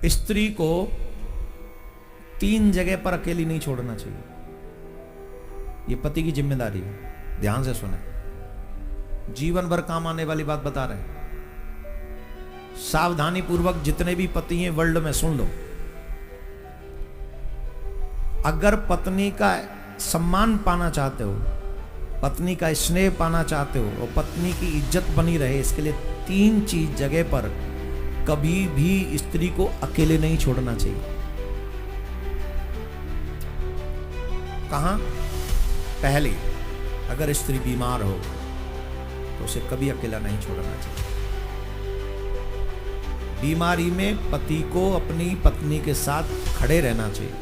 स्त्री को 3 जगह पर अकेली नहीं छोड़ना चाहिए। ये पति की जिम्मेदारी है, ध्यान से सुने, जीवन भर काम आने वाली बात बता रहे हैं। सावधानी पूर्वक जितने भी पति हैं वर्ल्ड में सुन लो। अगर पत्नी का सम्मान पाना चाहते हो, पत्नी का स्नेह पाना चाहते हो और पत्नी की इज्जत बनी रहे, इसके लिए 3 चीज जगह पर कभी भी स्त्री को अकेले नहीं छोड़ना चाहिए। कहां? पहली, अगर स्त्री बीमार हो तो उसे कभी अकेला नहीं छोड़ना चाहिए। बीमारी में पति को अपनी पत्नी के साथ खड़े रहना चाहिए।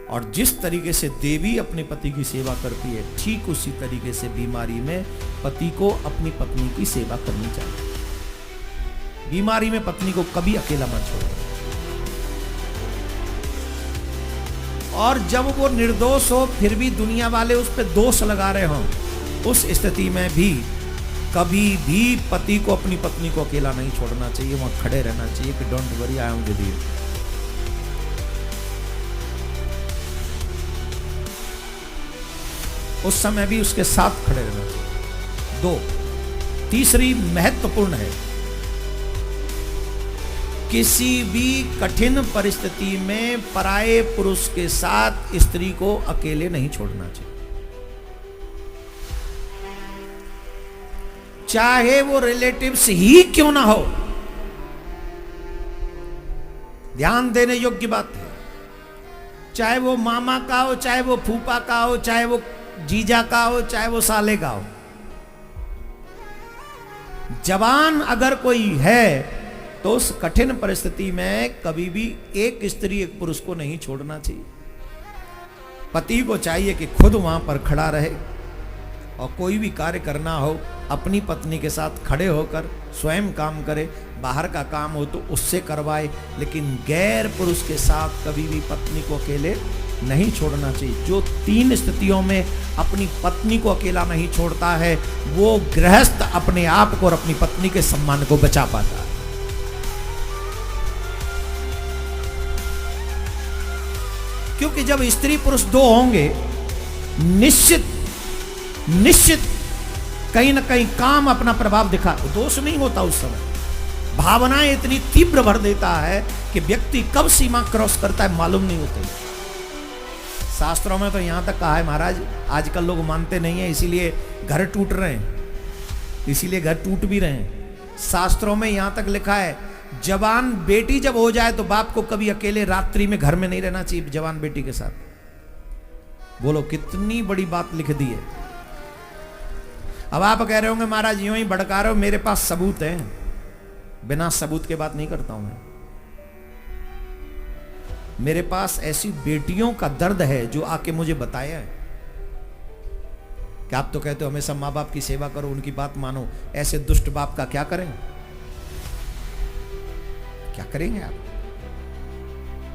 और जिस तरीके से देवी अपने पति की सेवा करती है, ठीक उसी तरीके से बीमारी में पति को अपनी पत्नी की सेवा करनी चाहिए। बीमारी में पत्नी को कभी अकेला मत छोड़ो। और जब वो निर्दोष हो फिर भी दुनिया वाले उस पर दोष लगा रहे हो, उस स्थिति में भी कभी भी पति को अपनी पत्नी को अकेला नहीं छोड़ना चाहिए, वहां खड़े रहना चाहिए कि don't worry, I am with you. उस समय भी उसके साथ खड़े रहना चाहिए। 2, तीसरी महत्वपूर्ण है, किसी भी कठिन परिस्थिति में पराये पुरुष के साथ स्त्री को अकेले नहीं छोड़ना चाहिए, चाहे वो रिलेटिव्स ही क्यों ना हो। ध्यान देने योग्य बात है। चाहे वो मामा का हो, चाहे वो फूफा का हो, चाहे वो जीजा का हो, चाहे वो साले का हो। जवान अगर कोई है तो उस कठिन परिस्थिति में कभी भी एक स्त्री एक पुरुष को नहीं छोड़ना चाहिए। पति को चाहिए कि खुद वहां पर खड़ा रहे और कोई भी कार्य करना हो अपनी पत्नी के साथ खड़े होकर स्वयं काम करे, बाहर का काम हो तो उससे करवाए, लेकिन गैर पुरुष के साथ कभी भी पत्नी को अकेले नहीं छोड़ना चाहिए। जो 3 स्थितियों में अपनी पत्नी को अकेला नहीं छोड़ता है, वो गृहस्थ अपने आप को और अपनी पत्नी के सम्मान को बचा पाता है। क्योंकि जब स्त्री पुरुष 2 होंगे, निश्चित कहीं ना कहीं काम अपना प्रभाव दिखा, दोष नहीं होता उस समय। भावनाएं इतनी तीव्र भर देता है कि व्यक्ति कब सीमा क्रॉस करता है मालूम नहीं होता। शास्त्रों में तो यहां तक कहा है महाराज, आजकल लोग मानते नहीं है, इसीलिए घर टूट रहे हैं, इसीलिए घर टूट भी रहे हैं। शास्त्रों में यहां तक लिखा है, जवान बेटी जब हो जाए तो बाप को कभी अकेले रात्रि में घर में नहीं रहना चाहिए जवान बेटी के साथ। बोलो कितनी बड़ी बात लिख दी है। अब आप कह रहे होंगे महाराज यूं ही भड़का रहे हो, मेरे पास सबूत है। बिना सबूत के बात नहीं करता हूं मैं। मेरे पास ऐसी बेटियों का दर्द है जो आके मुझे बताया है कि आप तो कहते हो हमेशा माँ बाप की सेवा करो, उनकी बात मानो, ऐसे दुष्ट बाप का क्या करें, क्या करेंगे आप?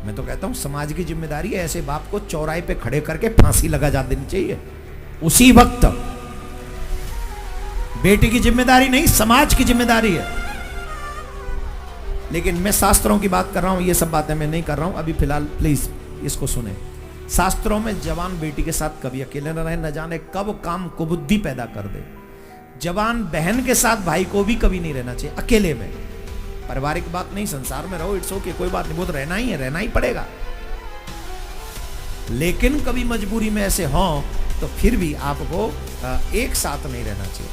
मैं तो कहता हूं समाज की जिम्मेदारी है, ऐसे बाप को चौराहे पे खड़े करके फांसी लगा जा देनी चाहिए उसी वक्त। बेटी की जिम्मेदारी नहीं, समाज की जिम्मेदारी है। लेकिन मैं शास्त्रों की बात कर रहा हूं, ये सब बातें मैं नहीं कर रहा हूं अभी फिलहाल, प्लीज इसको सुने। शास्त्रों में जवान बेटी के साथ कभी अकेले न रहे, न जाने कब काम कुबुद्धि पैदा कर दे। जवान बहन के साथ भाई को भी कभी नहीं रहना चाहिए अकेले में। पारिवारिक बात नहीं, संसार में रहो, इट्स ओके, कोई बात नहीं, वो तो रहना ही है, रहना ही पड़ेगा। लेकिन कभी मजबूरी में ऐसे हो तो फिर भी आपको एक साथ नहीं रहना चाहिए।